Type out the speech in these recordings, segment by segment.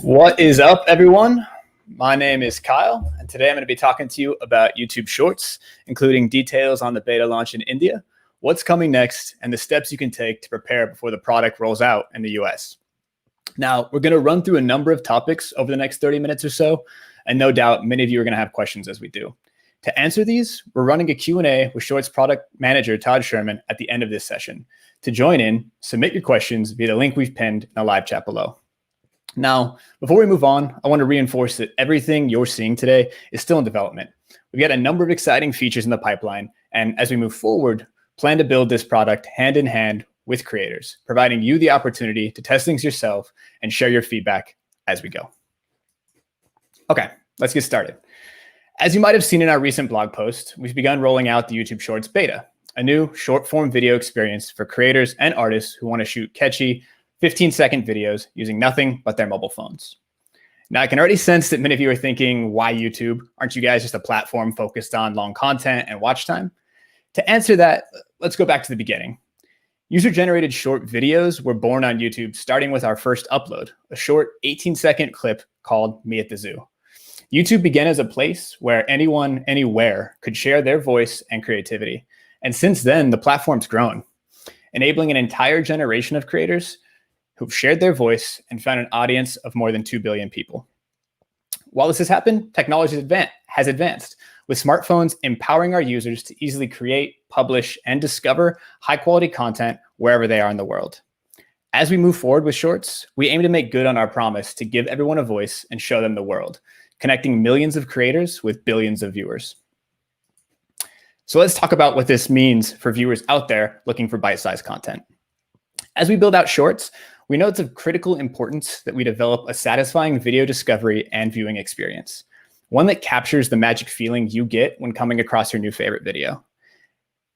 What is up, everyone? My name is Kyle, and today I'm going to be talking to you about YouTube Shorts, including details on the beta launch in India, what's coming next, and the steps you can take to prepare before the product rolls out in the US. Now, we're going to run through a number of topics over the next 30 minutes or so, and no doubt many of you are going to have questions as we do. To answer these, we're running a Q&A with Shorts product manager Todd Sherman at the end of this session. To join in, submit your questions via the link we've pinned in the live chat below. Now, before we move on, I want to reinforce that everything you're seeing today is still in development. We've got a number of exciting features in the pipeline, and as we move forward, plan to build this product hand in hand with creators, providing you the opportunity to test things yourself and share your feedback as we go. Okay, let's get started. As you might have seen in our recent blog post, we've begun rolling out the YouTube Shorts beta, a new short-form video experience for creators and artists who want to shoot catchy, 15-second videos using nothing but their mobile phones. Now, I can already sense that many of you are thinking, why YouTube? Aren't you guys just a platform focused on long content and watch time? To answer that, let's go back to the beginning. User-generated short videos were born on YouTube, starting with our first upload, a short 18-second clip called Me at the Zoo. YouTube began as a place where anyone, anywhere could share their voice and creativity. And since then, the platform's grown, enabling an entire generation of creators who've shared their voice and found an audience of more than 2 billion people. While this has happened, technology has advanced. with smartphones empowering our users to easily create, publish, and discover high-quality content wherever they are in the world. As we move forward with Shorts, we aim to make good on our promise to give everyone a voice and show them the world, connecting millions of creators with billions of viewers. So let's talk about what this means for viewers out there looking for bite-sized content. As we build out Shorts, we know it's of critical importance that we develop a satisfying video discovery and viewing experience, one that captures the magic feeling you get when coming across your new favorite video.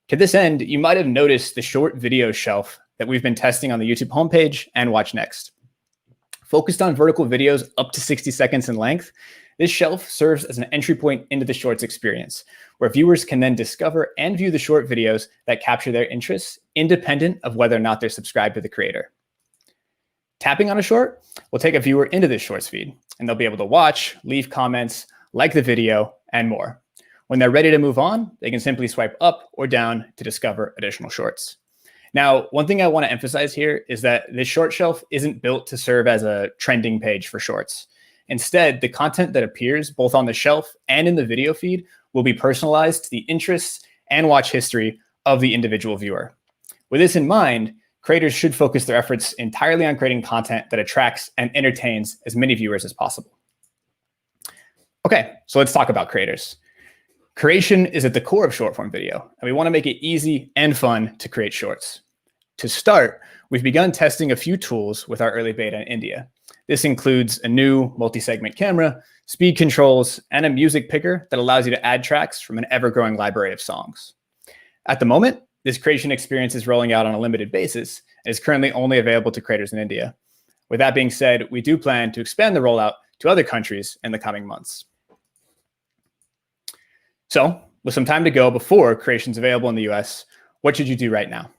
To this end, you might have noticed the short video shelf that we've been testing on the YouTube homepage and Watch Next. Focused on vertical videos up to 60 seconds in length, this shelf serves as an entry point into the Shorts experience, where viewers can then discover and view the short videos that capture their interests, independent of whether or not they're subscribed to the creator. Tapping on a short will take a viewer into this Shorts feed, and they'll be able to watch, leave comments, like the video, and more. When they're ready to move on, they can simply swipe up or down to discover additional Shorts. Now, one thing I want to emphasize here is that this short shelf isn't built to serve as a trending page for Shorts. Instead, the content that appears both on the shelf and in the video feed will be personalized to the interests and watch history of the individual viewer. With this in mind, creators should focus their efforts entirely on creating content that attracts and entertains as many viewers as possible. Okay, so let's talk about creators. Creation is at the core of short form video, and we want to make it easy and fun to create shorts. To start, we've begun testing a few tools with our early beta in India. This includes a new multi-segment camera, speed controls, and a music picker that allows you to add tracks from an ever-growing library of songs. At the moment, this creation experience is rolling out on a limited basis and is currently only available to creators in India. With that being said, we do plan to expand the rollout to other countries in the coming months. So, with some time to go before creation's available in the US, what should you do right now?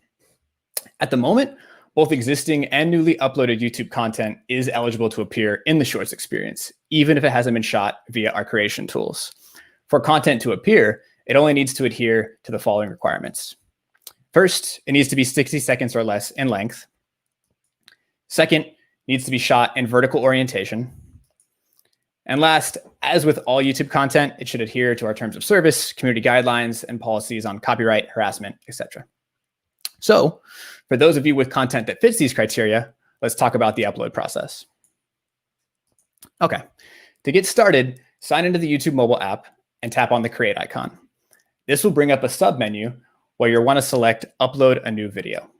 At the moment, both existing and newly uploaded YouTube content is eligible to appear in the Shorts experience, even if it hasn't been shot via our creation tools. For content to appear, it only needs to adhere to the following requirements. First, it needs to be 60 seconds or less in length. Second, it needs to be shot in vertical orientation. And last, as with all YouTube content, it should adhere to our terms of service, community guidelines, and policies on copyright, harassment, etc. So, for those of you with content that fits these criteria, let's talk about the upload process. Okay, to get started, sign into the YouTube mobile app and tap on the Create icon. This will bring up a sub-menu where you'll want to select Upload a New Video.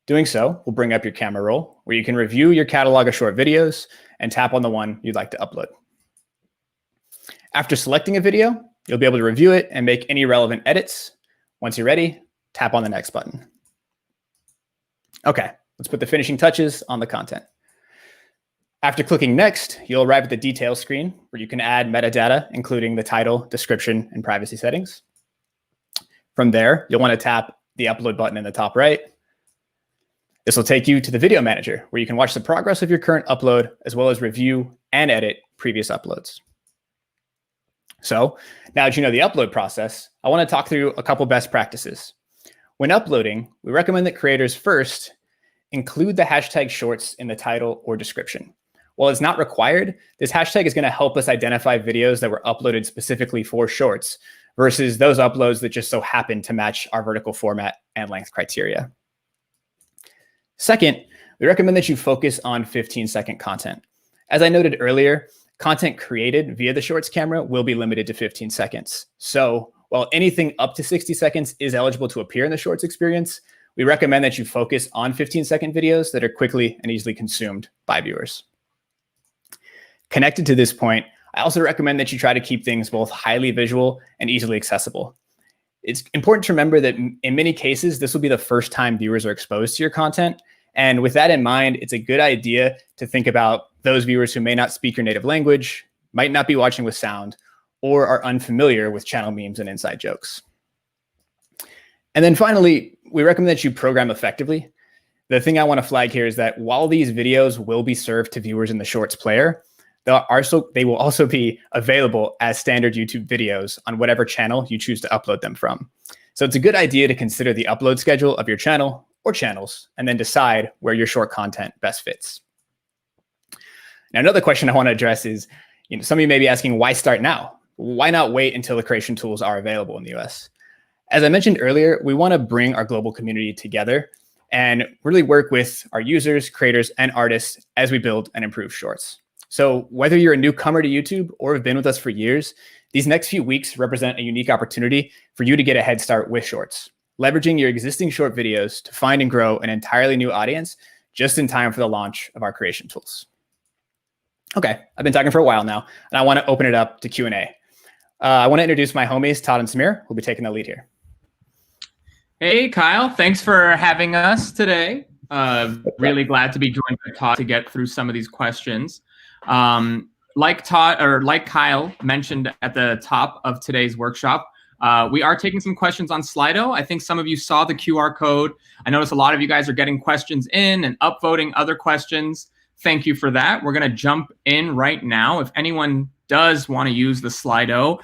Doing so will bring up your camera roll, where you can review your catalog of short videos and tap on the one you'd like to upload. After selecting a video, you'll be able to review it and make any relevant edits. Once you're ready, tap on the Next button. Okay, let's put the finishing touches on the content. After clicking Next, you'll arrive at the details screen where you can add metadata, including the title, description, and privacy settings. From there, you'll want to tap the Upload button in the top right. This will take you to the Video Manager, where you can watch the progress of your current upload, as well as review and edit previous uploads. So, now that you know the upload process, I want to talk through a couple best practices. When uploading, we recommend that creators first include the hashtag shorts in the title or description. While it's not required, this hashtag is going to help us identify videos that were uploaded specifically for shorts versus those uploads that just so happen to match our vertical format and length criteria. Second, we recommend that you focus on 15-second content. As I noted earlier, content created via the Shorts camera will be limited to 15 seconds. So while anything up to 60 seconds is eligible to appear in the Shorts experience, we recommend that you focus on 15-second videos that are quickly and easily consumed by viewers. Connected to this point, I also recommend that you try to keep things both highly visual and easily accessible. It's important to remember that in many cases, this will be the first time viewers are exposed to your content. And with that in mind, it's a good idea to think about those viewers who may not speak your native language, might not be watching with sound, or are unfamiliar with channel memes and inside jokes. And then finally, we recommend that you program effectively. The thing I want to flag here is that while these videos will be served to viewers in the Shorts player, they will also be available as standard YouTube videos on whatever channel you choose to upload them from. So it's a good idea to consider the upload schedule of your channel or channels, and then decide where your short content best fits. Now, another question I want to address is, some of you may be asking, why start now? why not wait until the creation tools are available in the US? As I mentioned earlier, we want to bring our global community together and really work with our users, creators, and artists as we build and improve Shorts. So whether you're a newcomer to YouTube or have been with us for years, these next few weeks represent a unique opportunity for you to get a head start with Shorts, leveraging your existing short videos to find and grow an entirely new audience just in time for the launch of our creation tools. Okay, I've been talking for a while now, and I want to open it up to Q&A. I want to introduce my homies, Todd and Samir, who'll be taking the lead here. Hey, Kyle, thanks for having us today. Really glad to be joined by Todd to get through some of these questions. Like Kyle mentioned at the top of today's workshop, we are taking some questions on Slido. I think some of you saw the QR code. I noticed a lot of you guys are getting questions in and upvoting other questions. Thank you for that. We're going to jump in right now. If anyone does want to use the Slido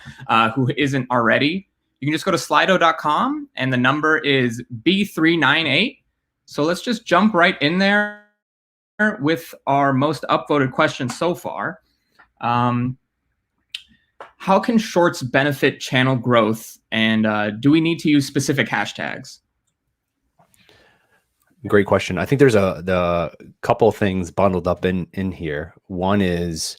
who isn't already, you can just go to slido.com and the number is B398. So let's just jump right in there with our most upvoted questions so far. How can Shorts benefit channel growth, and do we need to use specific hashtags? Great question. I think there's the couple of things bundled up in here. One is,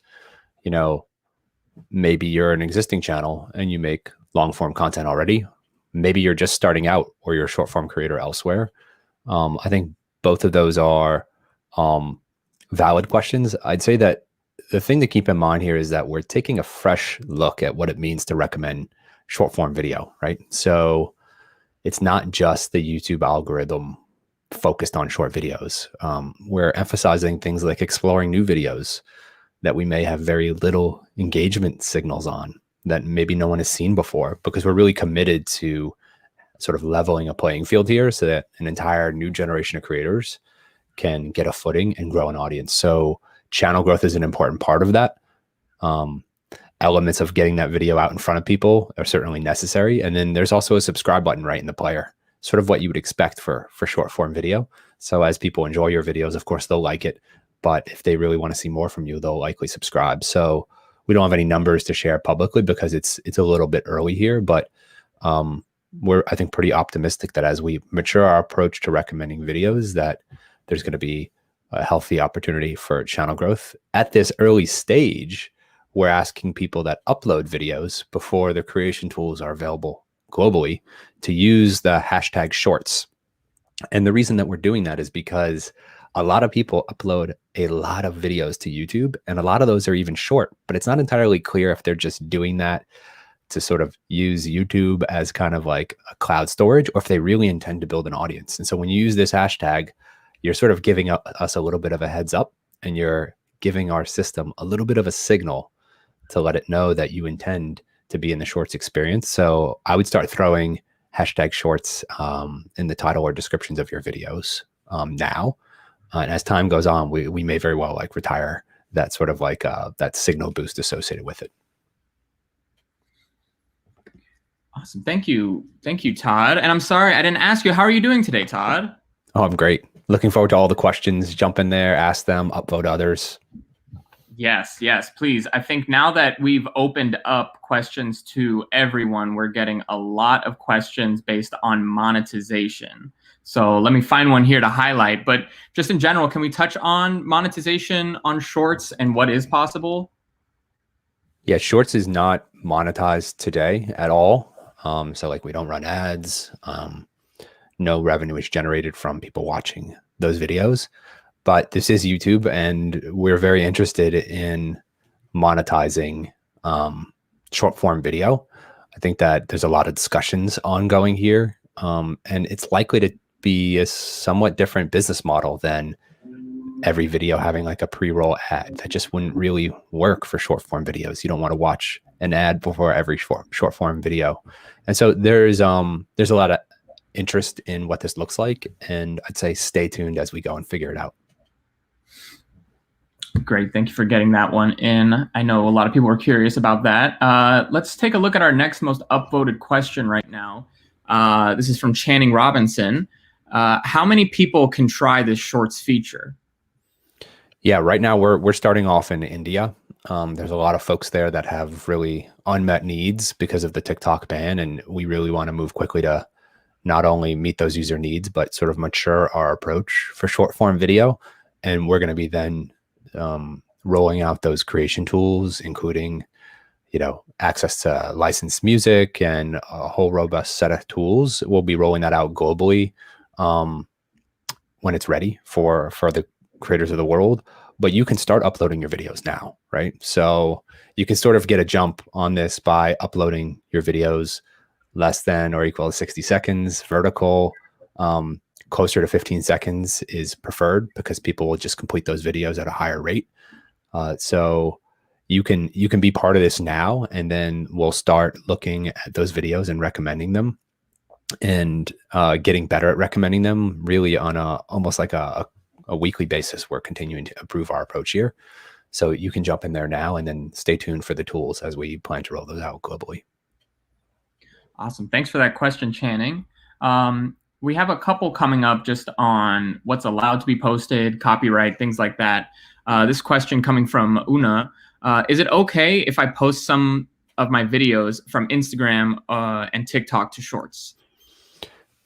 maybe you're an existing channel and you make long form content already. Maybe you're just starting out or you're a short form creator elsewhere. I think both of those are valid questions. I'd say that the thing to keep in mind here is that we're taking a fresh look at what it means to recommend short form video, right? So it's not just the YouTube algorithm focused on short videos. We're emphasizing things like exploring new videos that we may have very little engagement signals on, that maybe no one has seen before, because we're really committed to sort of leveling a playing field here so that an entire new generation of creators can get a footing and grow an audience. So channel growth is an important part of that. Elements of getting that video out in front of people are certainly necessary. And then there's also a subscribe button right in the player, sort of what you would expect for short form video. So as people enjoy your videos, of course, they'll like it. But if they really want to see more from you, they'll likely subscribe. So we don't have any numbers to share publicly because it's a little bit early here, but we're, I think, pretty optimistic that as we mature our approach to recommending videos, that there's going to be a healthy opportunity for channel growth. At this early stage, we're asking people that upload videos before the creation tools are available globally to use the hashtag Shorts. And the reason that we're doing that is because a lot of people upload a lot of videos to YouTube, and a lot of those are even short, but it's not entirely clear if they're just doing that to sort of use YouTube as kind of like a cloud storage, or if they really intend to build an audience. And so when you use this hashtag, you're sort of giving us a little bit of a heads up, and you're giving our system a little bit of a signal to let it know that you intend to be in the Shorts experience. So I would start throwing hashtag Shorts in the title or descriptions of your videos now. And as time goes on, we may very well retire that sort of that signal boost associated with it. Awesome. Thank you. Thank you, Todd. And I'm sorry, I didn't ask you, how are you doing today, Todd? Oh, I'm great. Looking forward to all the questions. Jump in there, ask them, upvote others. Yes, please. I think now that we've opened up questions to everyone, we're getting a lot of questions based on monetization. So let me find one here to highlight. But just in general, can we touch on monetization on Shorts and what is possible? Yeah, Shorts is not monetized today at all. So we don't run ads. No revenue is generated from people watching those videos. But this is YouTube, and we're very interested in monetizing short form video. I think that there's a lot of discussions ongoing here, and it's likely to be a somewhat different business model than every video having a pre-roll ad. That just wouldn't really work for short form videos. You don't want to watch an ad before every short form video. And so there's a lot of interest in what this looks like, and I'd say stay tuned as we go and figure it out. Great. Thank you for getting that one in. I know a lot of people are curious about that. Let's take a look at our next most upvoted question right now. This is from Channing Robinson. How many people can try this Shorts feature? Yeah, right now we're starting off in India. There's a lot of folks there that have really unmet needs because of the TikTok ban, and we really want to move quickly to not only meet those user needs, but sort of mature our approach for short form video. And we're going to be then rolling out those creation tools, including, access to licensed music and a whole robust set of tools. We'll be rolling that out globally when it's ready for the creators of the world. But you can start uploading your videos now, right? So you can sort of get a jump on this by uploading your videos less than or equal to 60 seconds, vertical. Closer to 15 seconds is preferred because people will just complete those videos at a higher rate. So you can be part of this now, and then we'll start looking at those videos and recommending them, and getting better at recommending them really on almost like a weekly basis. We're continuing to improve our approach here. So you can jump in there now and then stay tuned for the tools as we plan to roll those out globally. Awesome. Thanks for that question, Channing. We have a couple coming up just on what's allowed to be posted, copyright, things like that. This question coming from Una. Is it okay if I post some of my videos from Instagram and TikTok to Shorts?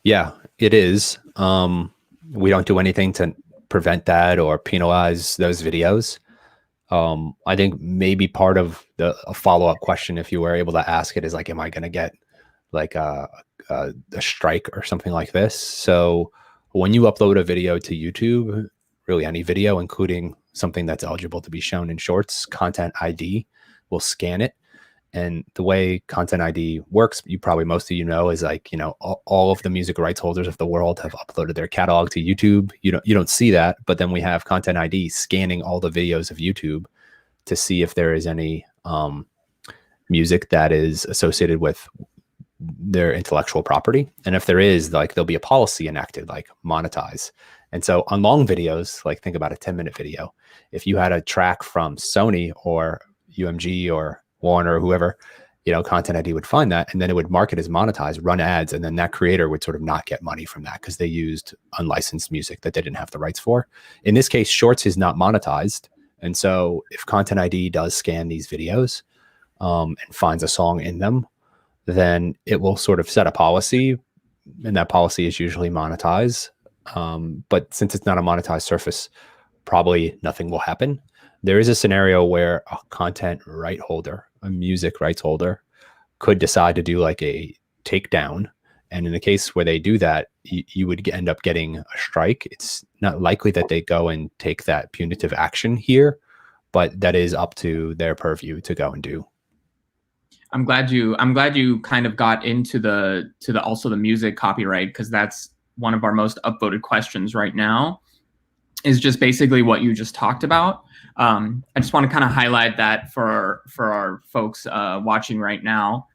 Yeah, it is. We don't do anything to prevent that or penalize those videos. I think maybe part of a follow-up question, if you were able to ask it, is like, am I going to get like a strike or something like this? So when you upload a video to YouTube, really any video, including something that's eligible to be shown in Shorts, Content ID will scan it. And the way Content ID works, most of is like, all of the music rights holders of the world have uploaded their catalog to YouTube. You don't see that, but then we have Content ID scanning all the videos of YouTube to see if there is any music that is associated with their intellectual property. And if there is, like, there'll be a policy enacted, like monetize. And so on long videos, like think about a 10-minute video, if you had a track from Sony or UMG or Warner or whoever, Content ID would find that, and then it would mark it as monetized, run ads, and then that creator would sort of not get money from that because they used unlicensed music that they didn't have the rights for. In this case, Shorts is not monetized. And so if Content ID does scan these videos and finds a song in them, then it will sort of set a policy, and that policy is usually monetized. But since it's not a monetized surface, probably nothing will happen. There is a scenario where a content right holder, a music rights holder, could decide to do like a takedown. And in the case where they do that, you would end up getting a strike. It's not likely that they go and take that punitive action here, but that is up to their purview to go and do. I'm glad you kind of got into the also the music copyright, because that's one of our most upvoted questions right now, is just basically what you just talked about. I just want to kind of highlight that for our folks watching right now.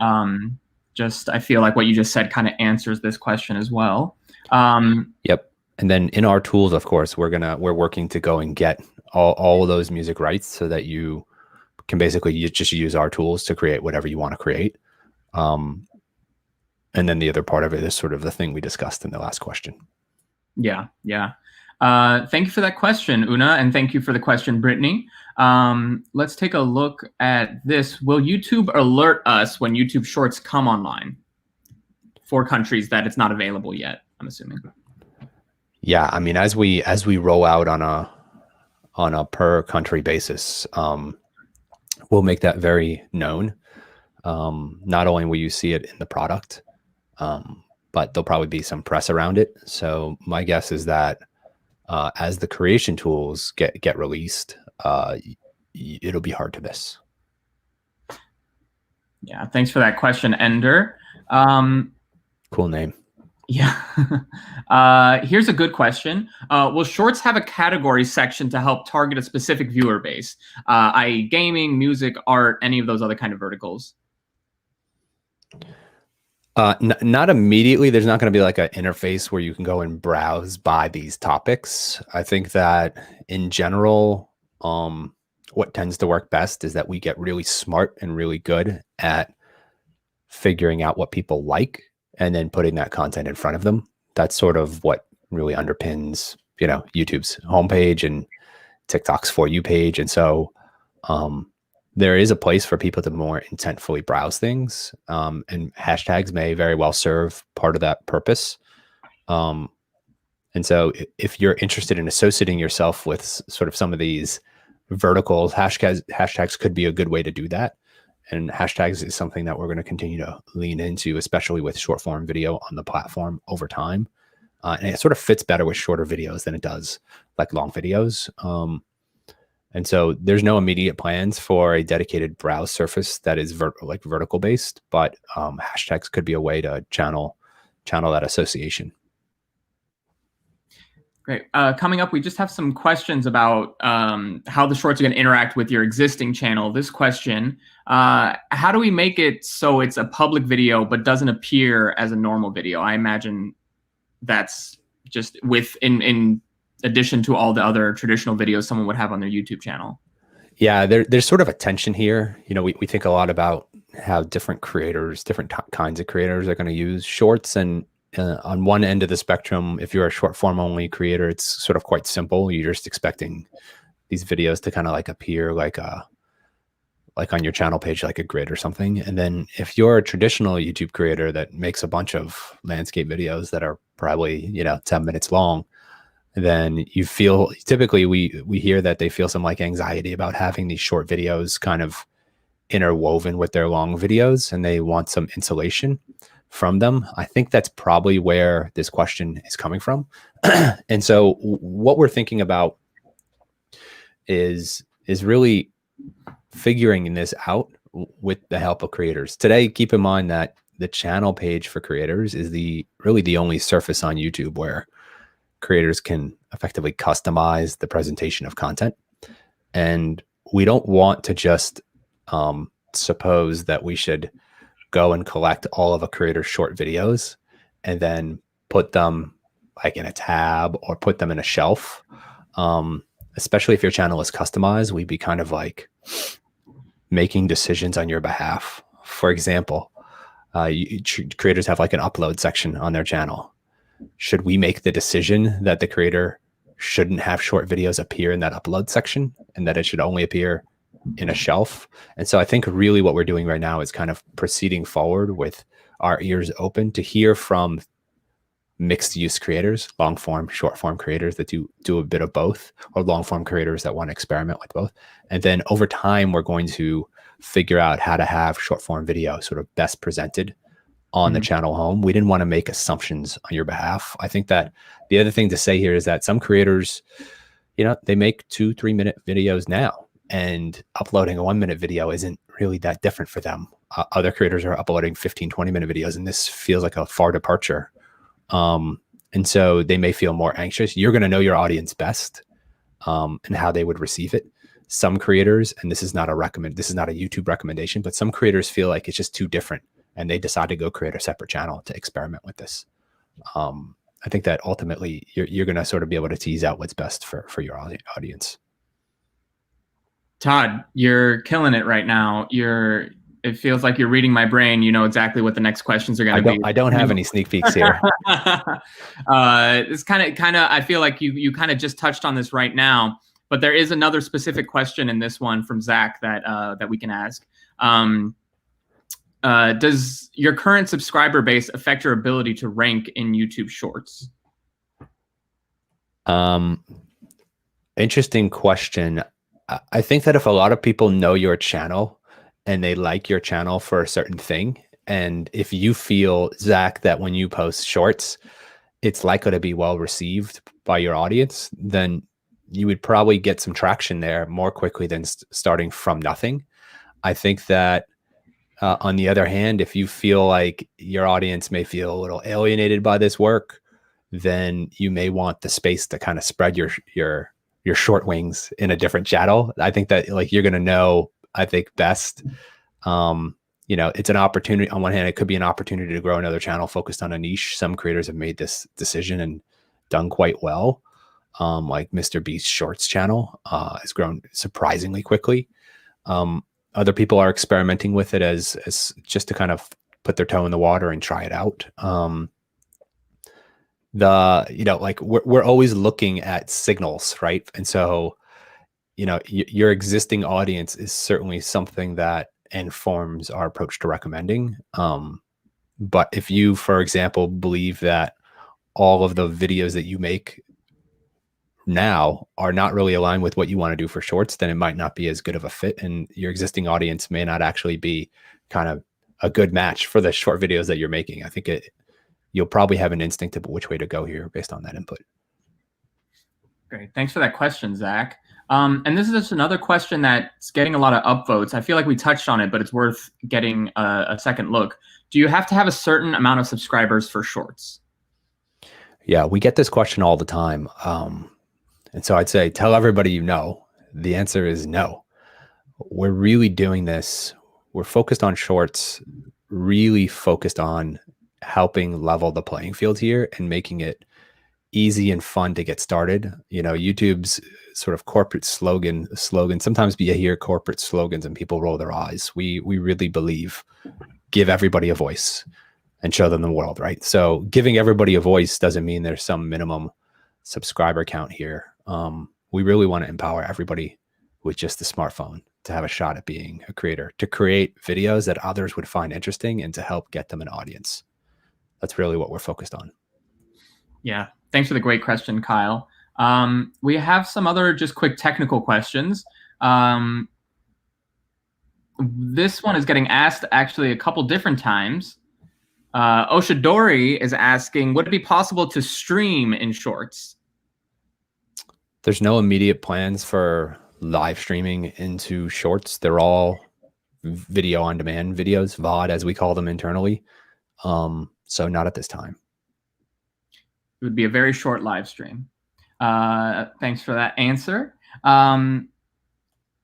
I feel like what you just said kind of answers this question as well. Yep. And then in our tools, of course, we're working to go and get all of those music rights so that you can basically just use our tools to create whatever you want to create. And then the other part of it is sort of the thing we discussed in the last question. Yeah. Thank you for that question, Una, and thank you for the question, Brittany. Let's take a look at this. Will YouTube alert us when YouTube Shorts come online for countries that it's not available yet, I'm assuming? Yeah, I mean, as we roll out on a per country basis, we'll make that very known. Not only will you see it in the product, but there'll probably be some press around it. So my guess is that as the creation tools get released, it'll be hard to miss. Yeah, thanks for that question, Ender. Cool name. Yeah. Here's a good question. Will Shorts have a category section to help target a specific viewer base, i.e. gaming, music, art, any of those other kind of verticals? Not immediately. There's not going to be like an interface where you can go and browse by these topics. I think that in general, what tends to work best is that we get really smart and really good at figuring out what people like and then putting that content in front of them. That's sort of what really underpins, YouTube's homepage and TikTok's For You page. And so There is a place for people to more intentfully browse things, and hashtags may very well serve part of that purpose. And so if you're interested in associating yourself with sort of some of these verticals, hashtags could be a good way to do that. And hashtags is something that we're going to continue to lean into, especially with short form video on the platform over time. And it sort of fits better with shorter videos than it does like long videos. And so there's no immediate plans for a dedicated browse surface that is vertical based, but hashtags could be a way to channel that association. Great. Coming up, we just have some questions about how the shorts are going to interact with your existing channel. This question, how do we make it so it's a public video but doesn't appear as a normal video? I imagine that's just in addition to all the other traditional videos someone would have on their YouTube channel. Yeah, there's sort of a tension here. You know, we think a lot about how different creators, different kinds of creators are going to use shorts. And on one end of the spectrum, if you're a short form only creator, it's sort of quite simple. You're just expecting these videos to kind of like appear like on your channel page, like a grid or something. And then if you're a traditional YouTube creator that makes a bunch of landscape videos that are probably, 10 minutes long, then you feel, typically we hear that they feel some like anxiety about having these short videos kind of interwoven with their long videos, and they want some insulation from them. I think that's probably where this question is coming from. And so what we're thinking about is really figuring this out with the help of creators. Today, keep in mind that the channel page for creators is really the only surface on YouTube where creators can effectively customize the presentation of content. And we don't want to just suppose that we should go and collect all of a creator's short videos and then put them like in a tab or put them in a shelf. Especially if your channel is customized, we'd be kind of like making decisions on your behalf. For example, creators have like an upload section on their channel. Should we make the decision that the creator shouldn't have short videos appear in that upload section and that it should only appear in a shelf? And so I think really what we're doing right now is kind of proceeding forward with our ears open to hear from mixed use creators, long form, short form creators that do a bit of both, or long form creators that want to experiment with both. And then over time, we're going to figure out how to have short form video sort of best presented on the channel home. We didn't want to make assumptions on your behalf. I think that the other thing to say here is that some creators, they make 2-3 minute videos now, and uploading a 1 minute video isn't really that different for them. Other creators are uploading 15-20 minute videos, and this feels like a far departure. And so they may feel more anxious. You're going to know your audience best, and how they would receive it. Some creators, and this is not a YouTube recommendation, but some creators feel like it's just too different, and they decide to go create a separate channel to experiment with this. I think that ultimately you're going to sort of be able to tease out what's best for your audience. Todd, you're killing it right now. It feels like you're reading my brain. You know exactly what the next questions are going to be. I don't have any sneak peeks here. It's kind of. I feel like you kind of just touched on this right now, but there is another specific question in this one from Zach that we can ask. Does your current subscriber base affect your ability to rank in YouTube Shorts? Interesting question. I think that if a lot of people know your channel and they like your channel for a certain thing, and if you feel, Zach, that when you post shorts, it's likely to be well received by your audience, then you would probably get some traction there more quickly than starting from nothing. I think that on the other hand, if you feel like your audience may feel a little alienated by this work, then you may want the space to kind of spread your short wings in a different channel. I think that like you're going to know, I think best. It's an opportunity. On one hand, it could be an opportunity to grow another channel focused on a niche. Some creators have made this decision and done quite well. Like Mr. Beast's Shorts channel has grown surprisingly quickly. Other people are experimenting with it as just to kind of put their toe in the water and try it out. We're always looking at signals, right? And so your existing audience is certainly something that informs our approach to recommending. But if you, for example, believe that all of the videos that you make now are not really aligned with what you want to do for shorts, then it might not be as good of a fit, and your existing audience may not actually be kind of a good match for the short videos that you're making. I think you'll probably have an instinct of which way to go here based on that input. Great. Thanks for that question, Zach. And this is just another question that's getting a lot of upvotes. I feel like we touched on it, but it's worth getting a second look. Do you have to have a certain amount of subscribers for shorts? Yeah, we get this question all the time. And so I'd say, tell everybody you know. The answer is no. We're really doing this. We're focused on shorts, really focused on helping level the playing field here and making it easy and fun to get started. YouTube's sort of corporate slogan, sometimes you hear corporate slogans and people roll their eyes. We really believe give everybody a voice and show them the world, right? So giving everybody a voice doesn't mean there's some minimum subscriber count here. We really want to empower everybody with just the smartphone to have a shot at being a creator, to create videos that others would find interesting and to help get them an audience. That's really what we're focused on. Yeah. Thanks for the great question, Kyle. We have some other just quick technical questions. This one is getting asked actually a couple different times. Oshidori is asking, would it be possible to stream in shorts? There's no immediate plans for live streaming into shorts. They're all video on demand videos, VOD as we call them internally. So not at this time. It would be a very short live stream. Thanks for that answer.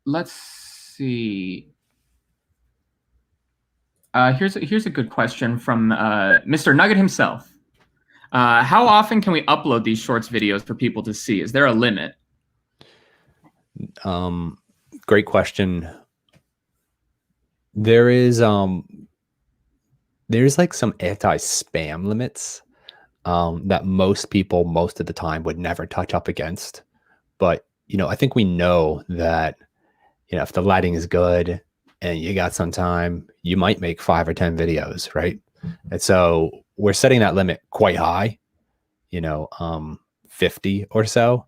Let's see. Here's a good question from Mr. Nugget himself. How often can we upload these shorts videos for people to see? Is there a limit? Great question. There's like some anti-spam limits that most people most of the time would never touch up against. But, I think we know that, if the lighting is good and you got some time, you might make 5 or 10 videos, right? And so we're setting that limit quite high, 50 or so.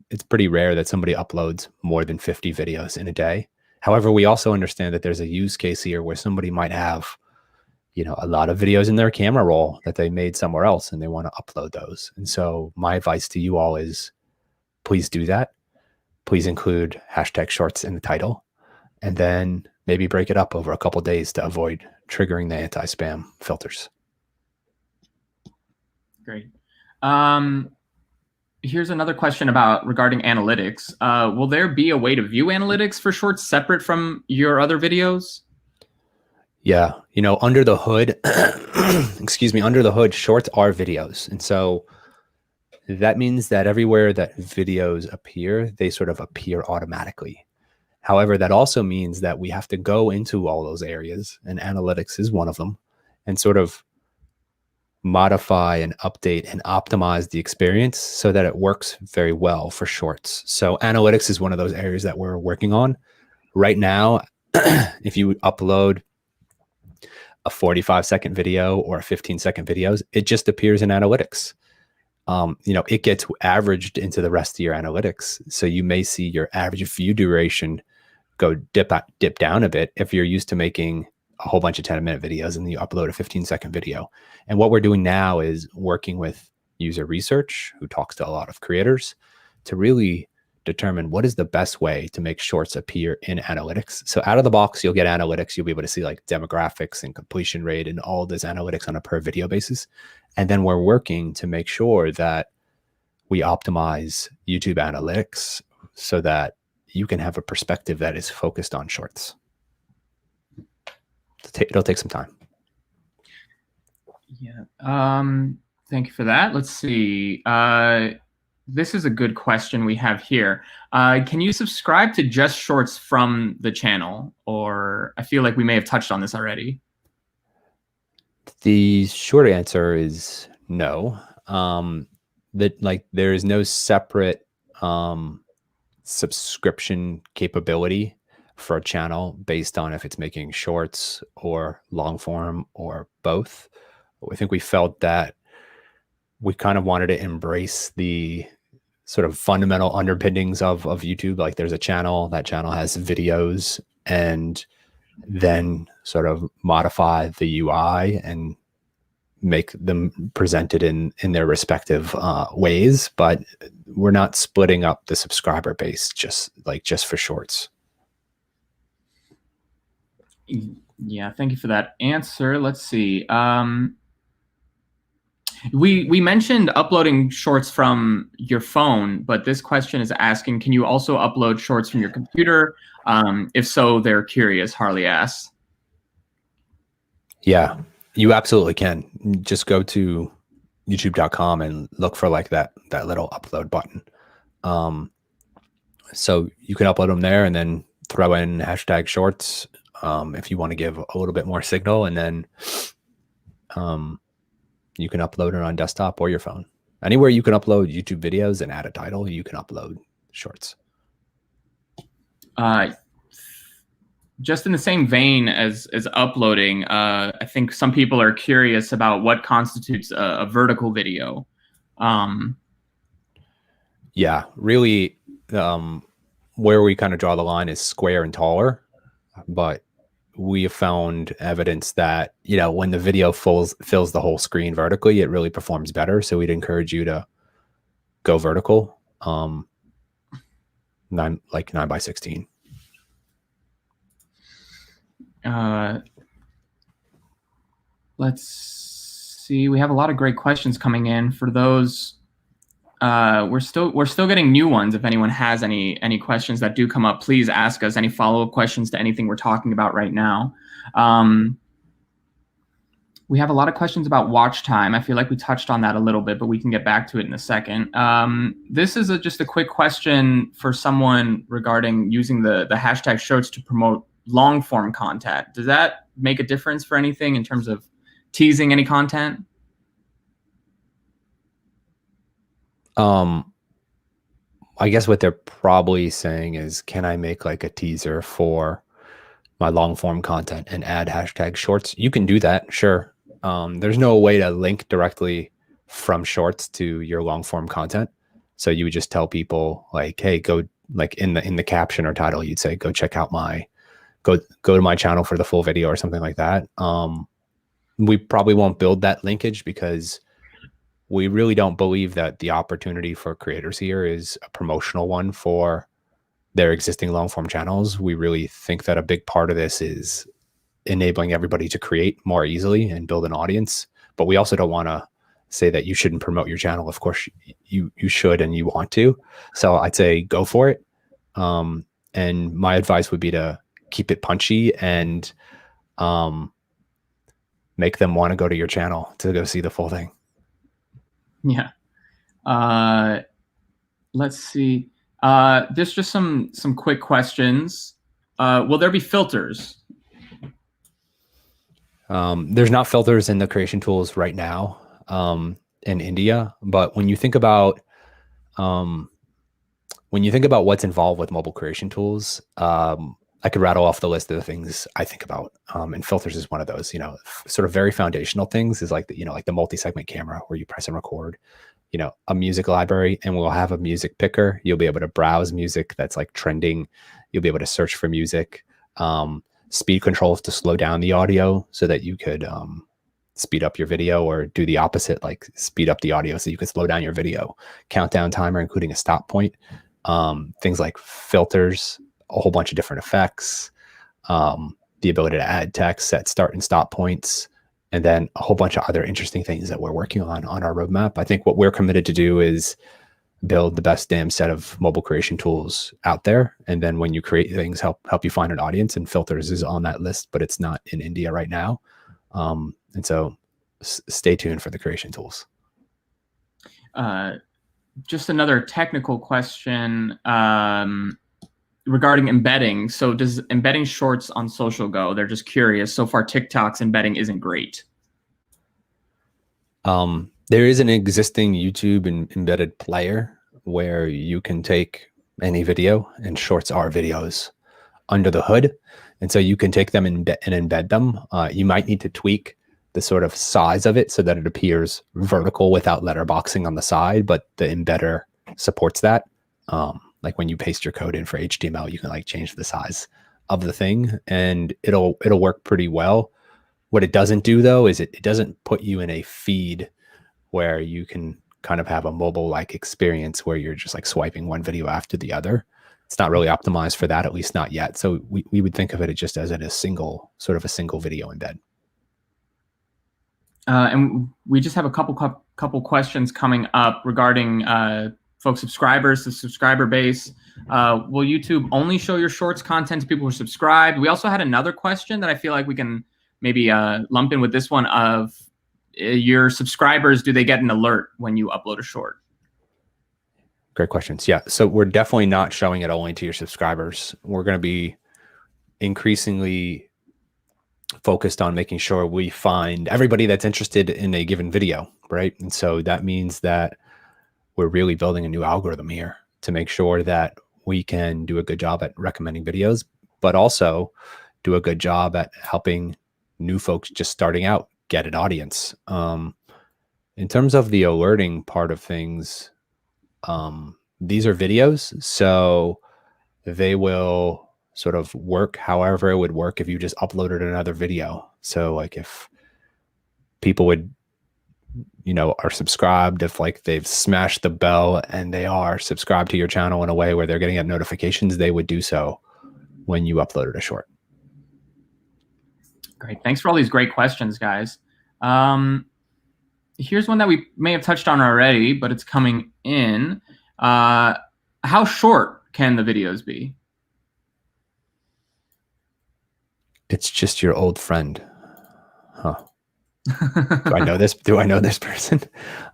It's pretty rare that somebody uploads more than 50 videos in a day. However, we also understand that there's a use case here where somebody might have, a lot of videos in their camera roll that they made somewhere else and they want to upload those. And so my advice to you all is please do that. Please include #shorts in the title, and then maybe break it up over a couple days to avoid triggering the anti-spam filters. Great. Here's another question regarding analytics. Will there be a way to view analytics for shorts separate from your other videos? Yeah, under the hood, under the hood, shorts are videos. And so that means that everywhere that videos appear, they sort of appear automatically. However, that also means that we have to go into all those areas, and analytics is one of them, and sort of modify and update and optimize the experience so that it works very well for shorts. So analytics is one of those areas that we're working on right now. If you upload a 45-second video or a 15-second videos, it just appears in analytics. It gets averaged into the rest of your analytics. So you may see your average view duration go dip down a bit if you're used to making a whole bunch of 10-minute videos and then you upload a 15-second video. And what we're doing now is working with user research, who talks to a lot of creators, to really determine what is the best way to make shorts appear in analytics. So out of the box, you'll get analytics. You'll be able to see like demographics and completion rate and all this analytics on a per video basis. And then we're working to make sure that we optimize YouTube analytics so that you can have a perspective that is focused on shorts. It'll take some time. Yeah. Thank you for that. Let's see. This is a good question we have here. Can you subscribe to just shorts from the channel? Or I feel like we may have touched on this already. The short answer is no. There is no separate subscription capability for a channel based on if it's making shorts or long form or both. I think we felt that we kind of wanted to embrace the sort of fundamental underpinnings of YouTube. Like there's a channel, that channel has videos, and then sort of modify the UI and make them presented in their respective ways. But we're not splitting up the subscriber base just for shorts. Yeah, thank you for that answer. Let's see. We mentioned uploading shorts from your phone, but this question is asking, can you also upload shorts from your computer? If so, they're curious, Harley asks. Yeah, you absolutely can. Just go to youtube.com and look for like that little upload button. So you can upload them there and then throw in hashtag shorts if you want to give a little bit more signal, and then you can upload it on desktop or your phone. Anywhere you can upload YouTube videos and add a title, you can upload shorts. Just in the same vein as uploading, I think some people are curious about what constitutes a vertical video. Yeah, really, where we kind of draw the line is square and taller, but we have found evidence that, when the video fills the whole screen vertically, it really performs better. So we'd encourage you to go vertical, 9x16. Let's see. We have a lot of great questions coming in. For those, we're still getting new ones. If anyone has any questions that do come up, please ask us any follow-up questions to anything we're talking about right now. We have a lot of questions about watch time. I feel like we touched on that a little bit, but we can get back to it in a second. This is just a quick question for someone regarding using the hashtag shorts to promote long form content. Does that make a difference for anything in terms of teasing any content? I guess what they're probably saying is, can I make like a teaser for my long form content and add hashtag shorts? You can do that, sure. There's no way to link directly from shorts to your long form content. So you would just tell people like, hey, go like in the caption or title, you'd say, go check out go to my channel for the full video or something like that. We probably won't build that linkage because we really don't believe that the opportunity for creators here is a promotional one for their existing long form channels. We really think that a big part of this is enabling everybody to create more easily and build an audience. But we also don't want to say that you shouldn't promote your channel. Of course you should, and you want to. So I'd say go for it. And my advice would be to keep it punchy and make them want to go to your channel to go see the full thing. Yeah. Let's see. There's just some quick questions. Will there be filters? There's not filters in the creation tools right now in India, but when you think about what's involved with mobile creation tools, I could rattle off the list of the things I think about, and filters is one of those. Sort of very foundational things is like the multi-segment camera where you press and record. A music library, and we'll have a music picker. You'll be able to browse music that's like trending. You'll be able to search for music. Speed controls to slow down the audio so that you could speed up your video, or do the opposite, like speed up the audio so you could slow down your video. Countdown timer, including a stop point. Things like filters, a whole bunch of different effects, the ability to add text, set start and stop points, and then a whole bunch of other interesting things that we're working on our roadmap. I think what we're committed to do is build the best damn set of mobile creation tools out there. And then when you create things, help you find an audience, and filters is on that list, but it's not in India right now. And so stay tuned for the creation tools. Just another technical question regarding embedding. So does embedding shorts on social go? They're just curious. So far, TikTok's embedding isn't great. There is an existing YouTube embedded player where you can take any video, and shorts are videos under the hood. And so you can take them and embed them. You might need to tweak the sort of size of it so that it appears vertical without letterboxing on the side, but the embedder supports that. Like when you paste your code in for HTML, you can like change the size of the thing and it'll work pretty well. What it doesn't do though is it doesn't put you in a feed where you can kind of have a mobile-like experience where you're just like swiping one video after the other. It's not really optimized for that, at least not yet. So we would think of it just as a single video embed. And we just have a couple questions coming up regarding folks, subscribers, the subscriber base. Will YouTube only show your shorts content to people who are subscribed? We also had another question that I feel like we can maybe lump in with this one of your subscribers, do they get an alert when you upload a short? Great questions. Yeah. So we're definitely not showing it only to your subscribers. We're going to be increasingly focused on making sure we find everybody that's interested in a given video, right? And so that means that we're really building a new algorithm here to make sure that we can do a good job at recommending videos, but also do a good job at helping new folks just starting out get an audience. In terms of the alerting part of things, these are videos, so they will sort of work however it would work if you just uploaded another video. So like if people would, are subscribed, if like they've smashed the bell and they are subscribed to your channel in a way where they're getting notifications, they would do so when you uploaded a short. Great. Thanks for all these great questions, guys. Here's one that we may have touched on already, but it's coming in. How short can the videos be? It's just your old friend. Huh. Do I know this? Do I know this person?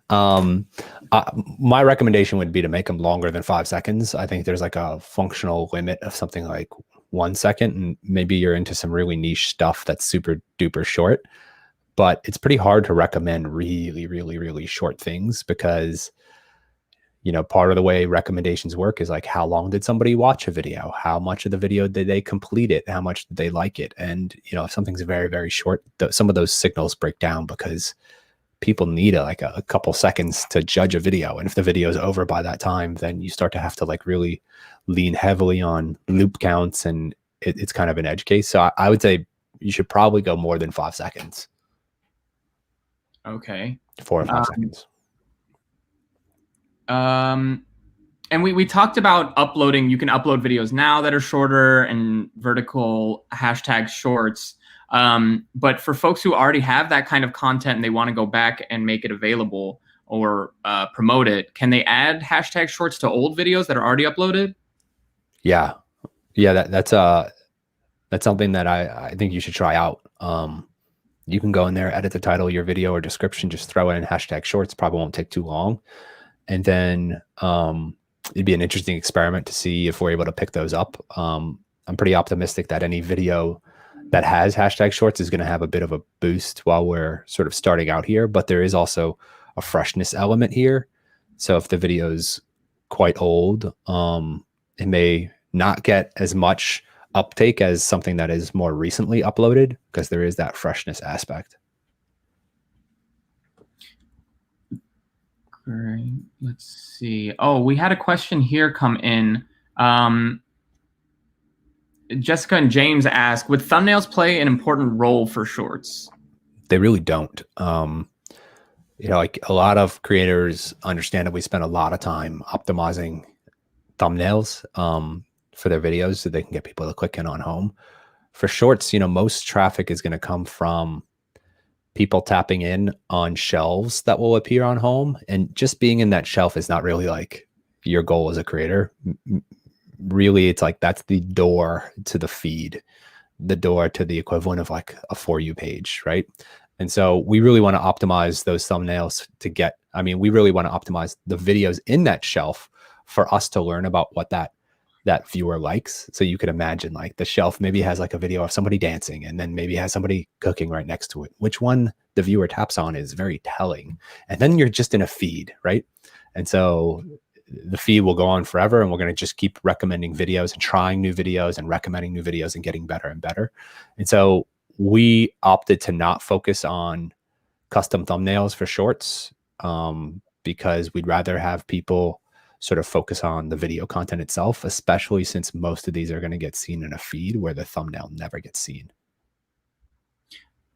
My recommendation would be to make them longer than 5 seconds. I think there's like a functional limit of something like 1 second, and maybe you're into some really niche stuff that's super duper short, but it's pretty hard to recommend really, really, really short things because, part of the way recommendations work is like, how long did somebody watch a video? How much of the video did they complete it? How much did they like it? And, if something's very, very short, some of those signals break down because people need a couple seconds to judge a video. And if the video is over by that time, then you start to have to like really lean heavily on loop counts, and it's kind of an edge case. So I would say you should probably go more than 5 seconds. Okay. 4 or 5 seconds. And we talked about uploading. You can upload videos now that are shorter and vertical hashtag shorts. But for folks who already have that kind of content and they want to go back and make it available or promote it, can they add hashtag shorts to old videos that are already uploaded? Yeah. That's something that I think you should try out. You can go in there, edit the title of your video or description, just throw in hashtag shorts. Probably won't take too long. And then it'd be an interesting experiment to see if we're able to pick those up. I'm pretty optimistic that any video that has hashtag shorts is going to have a bit of a boost while we're sort of starting out here, but there is also a freshness element here. So if the video's quite old, it may not get as much uptake as something that is more recently uploaded because there is that freshness aspect. Great. Let's see. Oh, we had a question here come in. Jessica and James ask, would thumbnails play an important role for shorts? They really don't. Like a lot of creators understandably spend a lot of time optimizing thumbnails for their videos so they can get people to click in on home. For shorts, most traffic is going to come from people tapping in on shelves that will appear on home, and just being in that shelf is not really like your goal as a creator. Really, it's like that's the door to the feed, the door to the equivalent of like a For You page, right? And so we really want to optimize those thumbnails we really want to optimize the videos in that shelf for us to learn about what that viewer likes. So you could imagine like the shelf maybe has like a video of somebody dancing and then maybe has somebody cooking right next to it. Which one the viewer taps on is very telling. And then you're just in a feed, right? And so the feed will go on forever, and we're going to just keep recommending videos and trying new videos and recommending new videos and getting better and better. And so we opted to not focus on custom thumbnails for shorts, because we'd rather have people sort of focus on the video content itself, especially since most of these are going to get seen in a feed where the thumbnail never gets seen.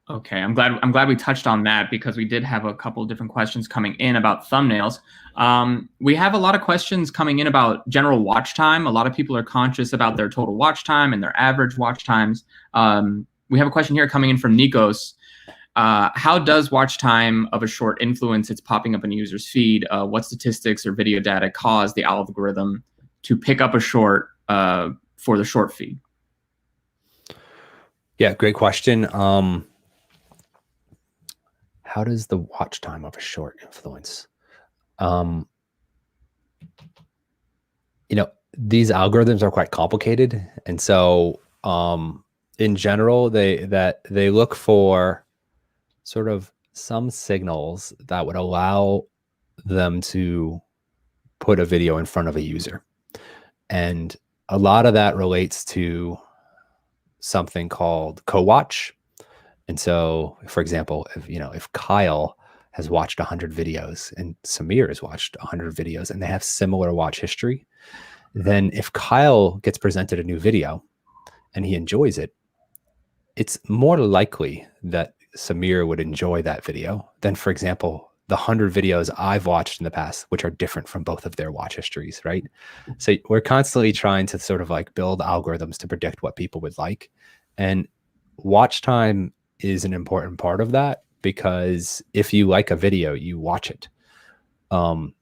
Okay, I'm glad we touched on that, because we did have a couple of different questions coming in about thumbnails. We have a lot of questions coming in about general watch time. A lot of people are conscious about their total watch time and their average watch times. We have a question here coming in from Nikos. How does watch time of a short influence its popping up in a user's feed? What statistics or video data cause the algorithm to pick up a short for the short feed? Yeah, great question. How does the watch time of a short influence? These algorithms are quite complicated. And so in general, they look for sort of some signals that would allow them to put a video in front of a user. And a lot of that relates to something called co-watch. And so, for example, if Kyle has watched 100 videos and Samir has watched 100 videos and they have similar watch history, then if Kyle gets presented a new video and he enjoys it, it's more likely that Samir would enjoy that video than, for example, the 100 videos I've watched in the past, which are different from both of their watch histories, right? So we're constantly trying to sort of like build algorithms to predict what people would like. And watch time is an important part of that, because if you like a video, you watch it. And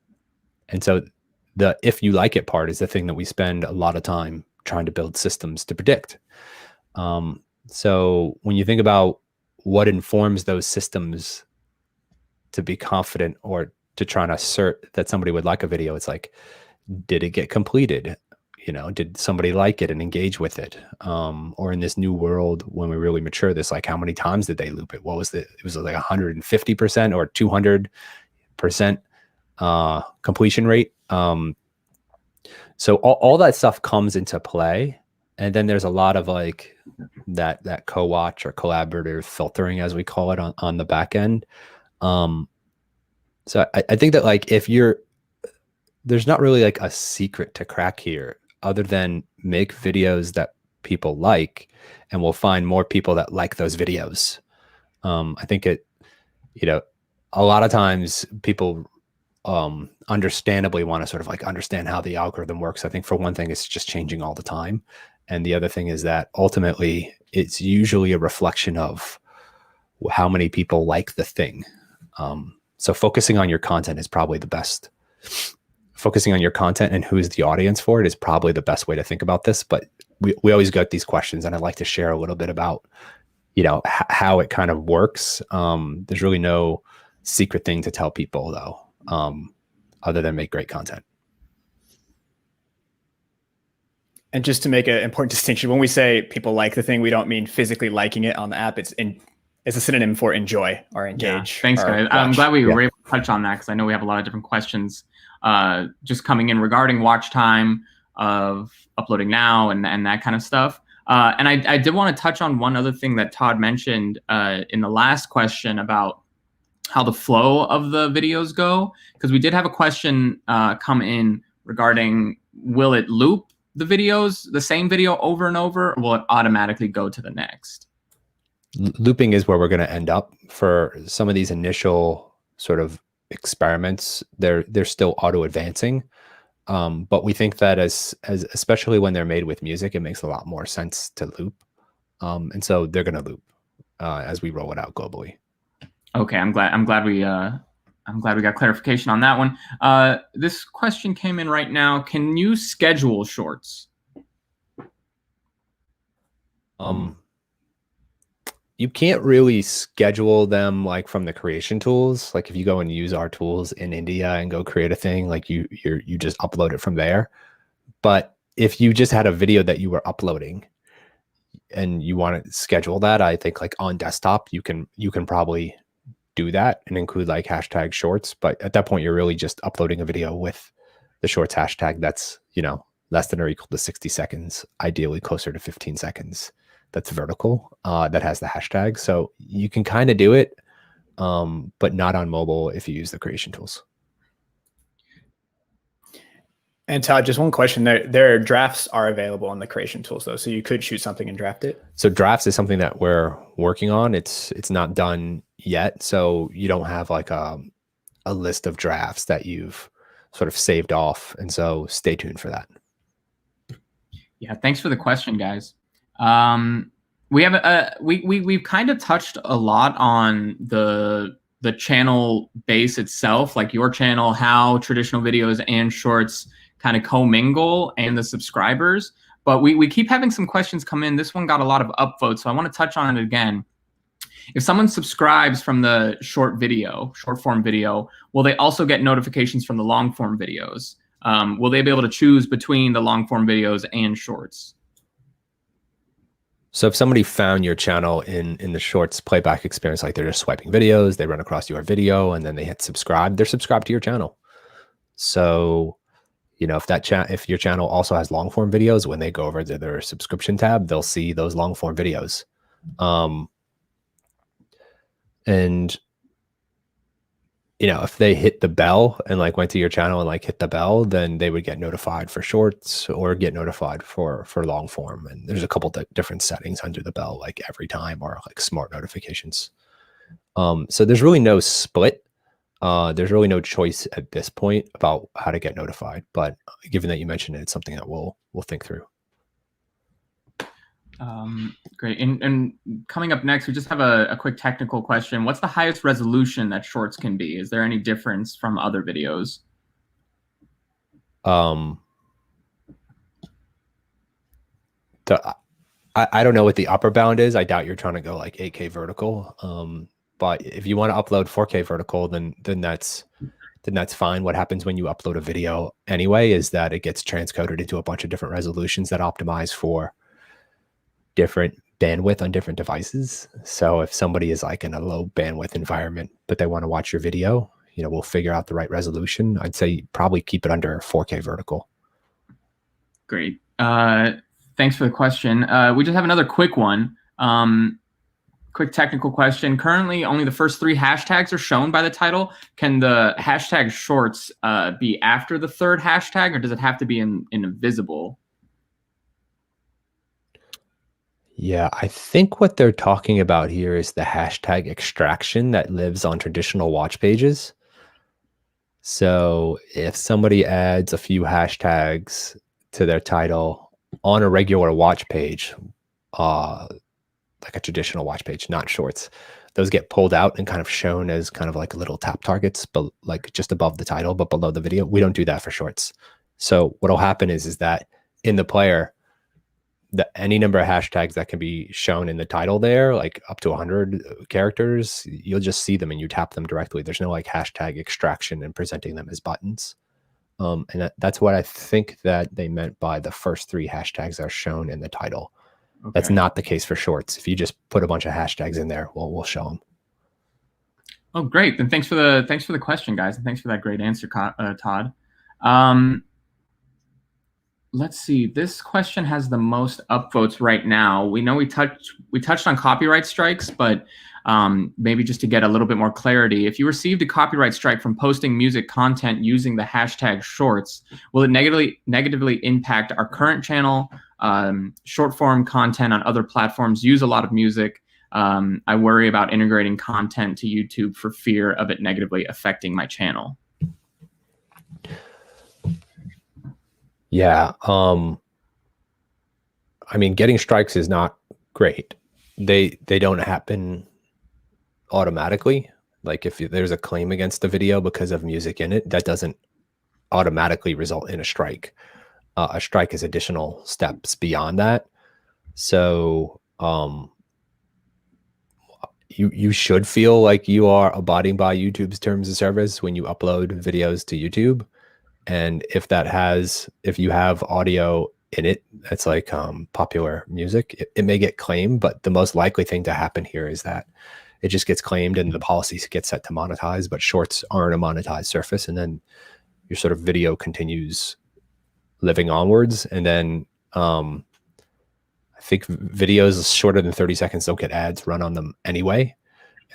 so the if you like it part is the thing that we spend a lot of time trying to build systems to predict. So when you think about what informs those systems to be confident or to try and assert that somebody would like a video, it's like, did it get completed? Did somebody like it and engage with it? Or in this new world, when we really mature this, like how many times did they loop it? What was it was like 150% or 200% completion rate. So all that stuff comes into play. And then there's a lot of like that co-watch or collaborative filtering, as we call it, on the back end. So I think that like there's not really like a secret to crack here, other than make videos that people like, and we'll find more people that like those videos. I think a lot of times people understandably want to sort of like understand how the algorithm works. I think for one thing, it's just changing all the time. And the other thing is that ultimately it's usually a reflection of how many people like the thing. So focusing on your content is probably the best. Focusing on your content and who is the audience for it is probably the best way to think about this. But we always get these questions, and I'd like to share a little bit about, how it kind of works. There's really no secret thing to tell people though, other than make great content. And just to make an important distinction, when we say people like the thing, we don't mean physically liking it on the app. It's a synonym for enjoy or engage. Yeah, thanks, guys. Watch. I'm glad we were able to touch on that, because I know we have a lot of different questions just coming in regarding watch time of uploading now and that kind of stuff. And I did want to touch on one other thing that Todd mentioned in the last question about how the flow of the videos go, because we did have a question come in regarding, will it loop the videos, the same video over and over, or will it automatically go to the next? Looping is where we're going to end up for some of these initial sort of experiments. They're still auto advancing, but we think that as especially when they're made with music, it makes a lot more sense to loop, and so they're going to loop as we roll it out globally. Okay, I'm glad we got clarification on that one. This question came in right now. Can you schedule shorts? You can't really schedule them like from the creation tools. Like if you go and use our tools in India and go create a thing, like you just upload it from there. But if you just had a video that you were uploading and you want to schedule that, I think like on desktop, you can probably do that and include like hashtag shorts. But at that point, you're really just uploading a video with the shorts hashtag that's, less than or equal to 60 seconds, ideally closer to 15 seconds. That's vertical, that has the hashtag. So you can kind of do it, but not on mobile if you use the creation tools. And Todd, just one question. Their drafts are available on the creation tools though, so you could shoot something and draft it. So drafts is something that we're working on. It's not done yet, so you don't have like a list of drafts that you've sort of saved off, and so stay tuned for that. Yeah, thanks for the question, guys. We have we've kind of touched a lot on the channel base itself, like your channel, how traditional videos and shorts kind of commingle, and the subscribers. But we keep having some questions come in. This one got a lot of upvotes, so I want to touch on it again. If someone subscribes from the short form video, will they also get notifications from the long form videos? Will they be able to choose between the long form videos and shorts? So if somebody found your channel in the shorts playback experience, like they're just swiping videos, they run across your video and then they hit subscribe, they're subscribed to your channel. So, if your channel also has long form videos, when they go over to their subscription tab, they'll see those long form videos. And if they hit the bell and like went to your channel and like hit the bell, then they would get notified for shorts or get notified for long form. And there's a couple different settings under the bell, like every time or like smart notifications. So there's really no split. There's really no choice at this point about how to get notified. But given that you mentioned it, it's something that we'll think through. Great. And coming up next, we just have a quick technical question. What's the highest resolution that shorts can be? Is there any difference from other videos? I don't know what the upper bound is. I doubt you're trying to go like 8K vertical. But if you want to upload 4K vertical, then that's fine. What happens when you upload a video anyway is that it gets transcoded into a bunch of different resolutions that optimize for different bandwidth on different devices. So if somebody is like in a low bandwidth environment, but they want to watch your video, we'll figure out the right resolution. I'd say probably keep it under 4K vertical. Great. Thanks for the question. We just have another quick one. Quick technical question. Currently, only the first 3 hashtags are shown by the title. Can the hashtag shorts be after the 3rd hashtag, or does it have to be in invisible? Yeah, I think what they're talking about here is the hashtag extraction that lives on traditional watch pages. So if somebody adds a few hashtags to their title on a regular watch page, like a traditional watch page, not shorts, those get pulled out and kind of shown as kind of like little tap targets, but like just above the title, but below the video. We don't do that for shorts. So what'll happen is that in the player, any number of hashtags that can be shown in the title there, like up to 100 characters, you'll just see them and you tap them directly. There's no like hashtag extraction and presenting them as buttons. And that's what I think that they meant by the first 3 hashtags are shown in the title. Okay. That's not the case for shorts. If you just put a bunch of hashtags in there, we'll show them. Oh, great. Then thanks for the question, guys. And thanks for that great answer, Todd. Let's see. This question has the most upvotes right now. We know we touched on copyright strikes, but maybe just to get a little bit more clarity, if you received a copyright strike from posting music content using the hashtag shorts, will it negatively impact our current channel? Short form content on other platforms use a lot of music. I worry about integrating content to YouTube for fear of it negatively affecting my channel. Yeah. I mean, getting strikes is not great. They don't happen automatically. Like if there's a claim against the video because of music in it, that doesn't automatically result in a strike. A strike is additional steps beyond that. So you should feel like you are abiding by YouTube's terms of service when you upload videos to YouTube. And if you have audio in it, that's like popular music, it may get claimed, but the most likely thing to happen here is that it just gets claimed and the policies get set to monetize, but shorts aren't a monetized surface. And then your sort of video continues living onwards. And then I think videos shorter than 30 seconds don't get ads run on them anyway.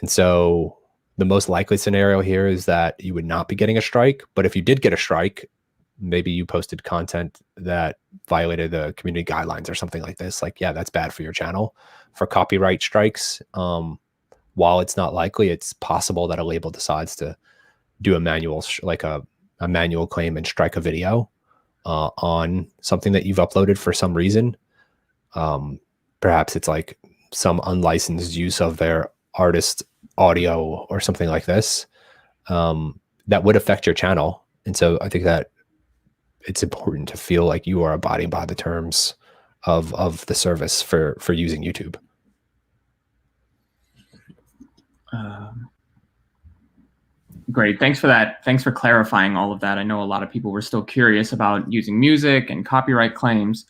And so the most likely scenario here is that you would not be getting a strike. But if you did get a strike, maybe you posted content that violated the community guidelines or something like this. Like, yeah, that's bad for your channel. For copyright strikes, while it's not likely, it's possible that a label decides to do a manual, like a manual claim and strike a video on something that you've uploaded for some reason. Perhaps it's like some unlicensed use of their artist audio or something like this, that would affect your channel. And so I think that it's important to feel like you are abiding by the terms of the service for using YouTube. Great. Thanks for that. Thanks for clarifying all of that. I know a lot of people were still curious about using music and copyright claims.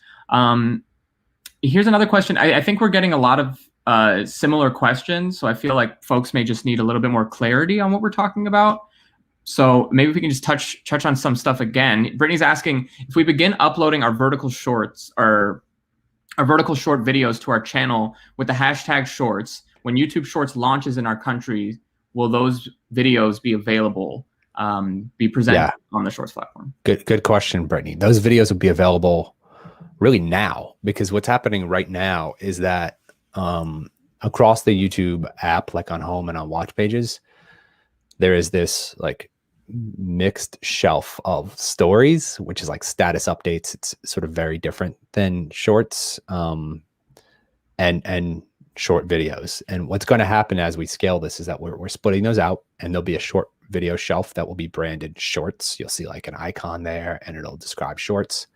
Here's another question. I think we're getting a lot of similar questions, so I feel like folks may just need a little bit more clarity on what we're talking about. So maybe if we can just touch on some stuff again. Brittany's asking, if we begin uploading our vertical shorts or our vertical short videos to our channel with the hashtag shorts, when YouTube Shorts launches in our country, will those videos be available, be presented on the Shorts platform? Good question, Brittany. Those videos will be available really now, because what's happening right now is that across the YouTube app, like on home and on watch pages, there is this like mixed shelf of stories, which is like status updates. It's sort of very different than shorts and short videos. And what's going to happen as we scale this is that we're splitting those out, and there'll be a short video shelf that will be branded shorts. You'll see like an icon there and it'll describe shorts.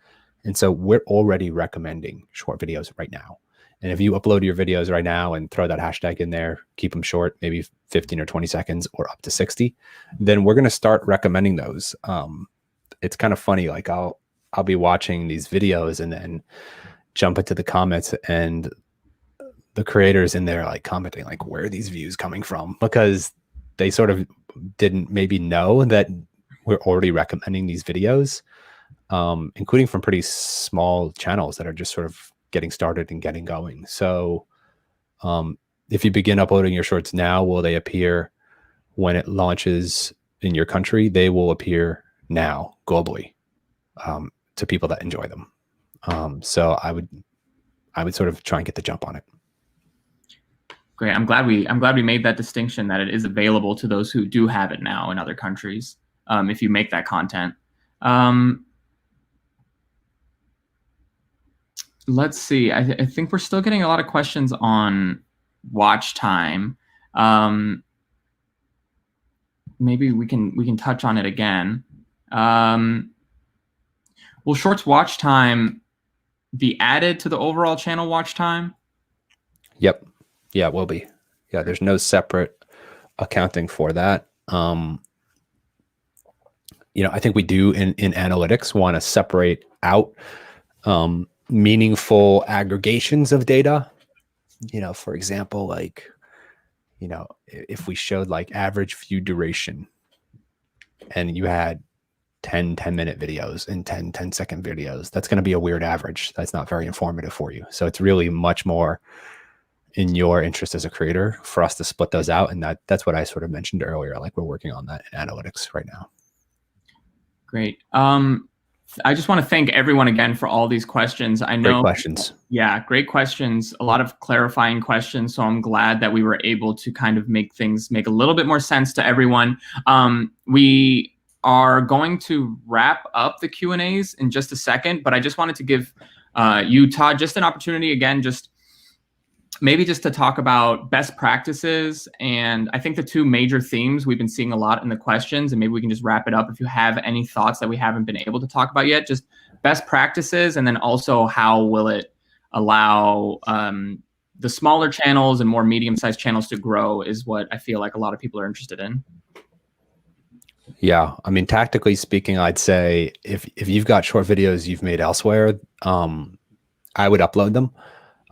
And so we're already recommending short videos right now. And if you upload your videos right now and throw that hashtag in there, keep them short, maybe 15 or 20 seconds or up to 60, then we're going to start recommending those. It's kind of funny. Like I'll be watching these videos and then jump into the comments, and the creators in there like commenting like, where are these views coming from? Because they sort of didn't maybe know that we're already recommending these videos, including from pretty small channels that are just sort of getting started and getting going. So if you begin uploading your shorts now, will they appear when it launches in your country? They will appear now globally to people that enjoy them. So I would sort of try and get the jump on it. Great. I'm glad we made that distinction, that it is available to those who do have it now in other countries, if you make that content. Let's see. I think we're still getting a lot of questions on watch time. Maybe we can touch on it again. Will Shorts watch time be added to the overall channel watch time? Yep. Yeah, it will be. Yeah, there's no separate accounting for that. I think we do in analytics want to separate out meaningful aggregations of data. For example, like, if we showed like average view duration and you had 10-minute videos and 10-second videos, that's going to be a weird average. That's not very informative for you. So it's really much more in your interest as a creator for us to split those out. And that's what I sort of mentioned earlier. Like, we're working on that in analytics right now. Great. I just want to thank everyone again for all these questions. I know. Great questions. Yeah, great questions. A lot of clarifying questions. So I'm glad that we were able to kind of make things make a little bit more sense to everyone. We are going to wrap up the Q&As in just a second, but I just wanted to give you, Todd, just an opportunity again, just to talk about best practices. And I think the two major themes we've been seeing a lot in the questions, and maybe we can just wrap it up if you have any thoughts that we haven't been able to talk about yet, just best practices, and then also how will it allow the smaller channels and more medium-sized channels to grow is what I feel like a lot of people are interested in. Yeah, I mean, tactically speaking, I'd say if you've got short videos you've made elsewhere, I would upload them.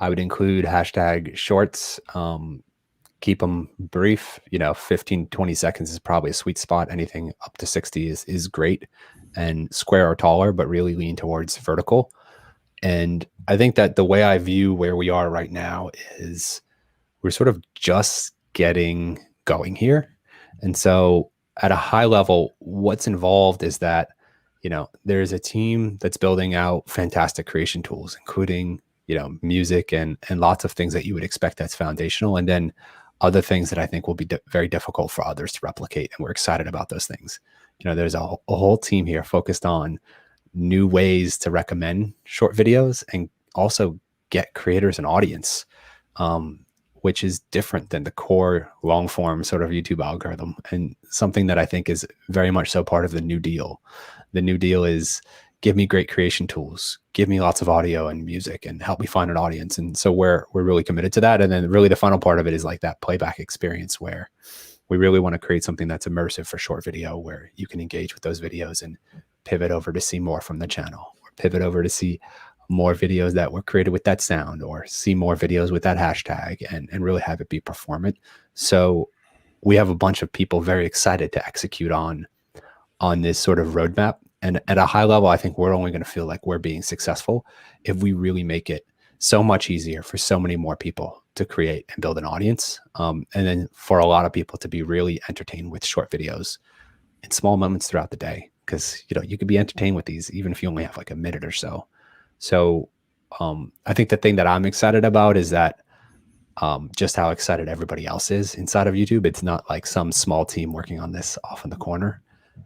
I would include hashtag shorts, keep them brief. 15, 20 seconds is probably a sweet spot. Anything up to 60 is great, and square or taller, but really lean towards vertical. And I think that the way I view where we are right now is we're sort of just getting going here. And so at a high level, what's involved is that, there's a team that's building out fantastic creation tools, including, music and lots of things that you would expect that's foundational. And then other things that I think will be very difficult for others to replicate. And we're excited about those things. There's a whole team here focused on new ways to recommend short videos and also get creators an audience, which is different than the core long form sort of YouTube algorithm, and something that I think is very much so part of the new deal. The new deal is give me great creation tools, give me lots of audio and music, and help me find an audience. And so we're really committed to that. And then really the final part of it is like that playback experience, where we really want to create something that's immersive for short video, where you can engage with those videos and pivot over to see more from the channel, or pivot over to see more videos that were created with that sound, or see more videos with that hashtag, and really have it be performant. So we have a bunch of people very excited to execute on this sort of roadmap. And at a high level, I think we're only going to feel like we're being successful if we really make it so much easier for so many more people to create and build an audience. And then for a lot of people to be really entertained with short videos in small moments throughout the day. Because, you could be entertained with these, even if you only have like a minute or so. So I think the thing that I'm excited about is that just how excited everybody else is inside of YouTube. It's not like some small team working on this off in the corner.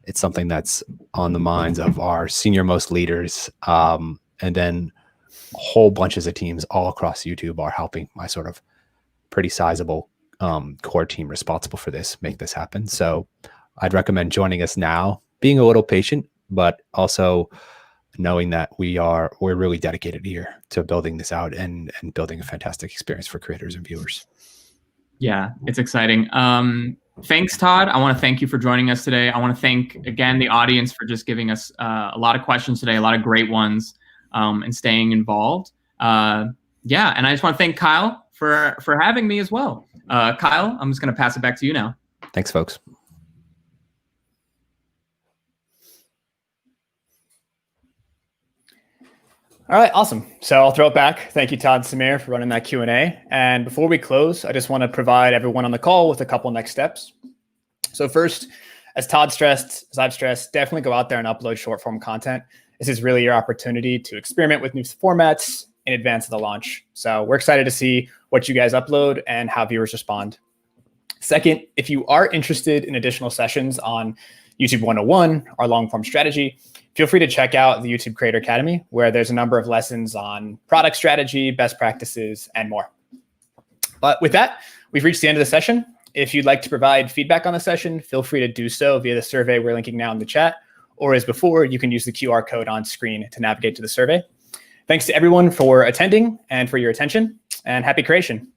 It's something that's on the minds of our senior most leaders. And then whole bunches of teams all across YouTube are helping my sort of pretty sizable core team responsible for this make this happen. So I'd recommend joining us now, being a little patient, but also knowing that we're really dedicated here to building this out and building a fantastic experience for creators and viewers. Yeah, it's exciting. Thanks, Todd. I want to thank you for joining us today. I want to thank, again, the audience for just giving us a lot of questions today, a lot of great ones, and staying involved. And I just want to thank Kyle for having me as well. Kyle, I'm just going to pass it back to you now. Thanks, folks. All right, awesome. So I'll throw it back. Thank you, Todd and Samir, for running that Q&A. And before we close, I just want to provide everyone on the call with a couple next steps. So first, as Todd stressed, as I've stressed, definitely go out there and upload short form content. This is really your opportunity to experiment with new formats in advance of the launch. So we're excited to see what you guys upload and how viewers respond. Second, if you are interested in additional sessions on YouTube 101, our long form strategy, feel free to check out the YouTube Creator Academy, where there's a number of lessons on product strategy, best practices, and more. But with that, we've reached the end of the session. If you'd like to provide feedback on the session, feel free to do so via the survey we're linking now in the chat, or as before, you can use the QR code on screen to navigate to the survey. Thanks to everyone for attending and for your attention, and happy creation.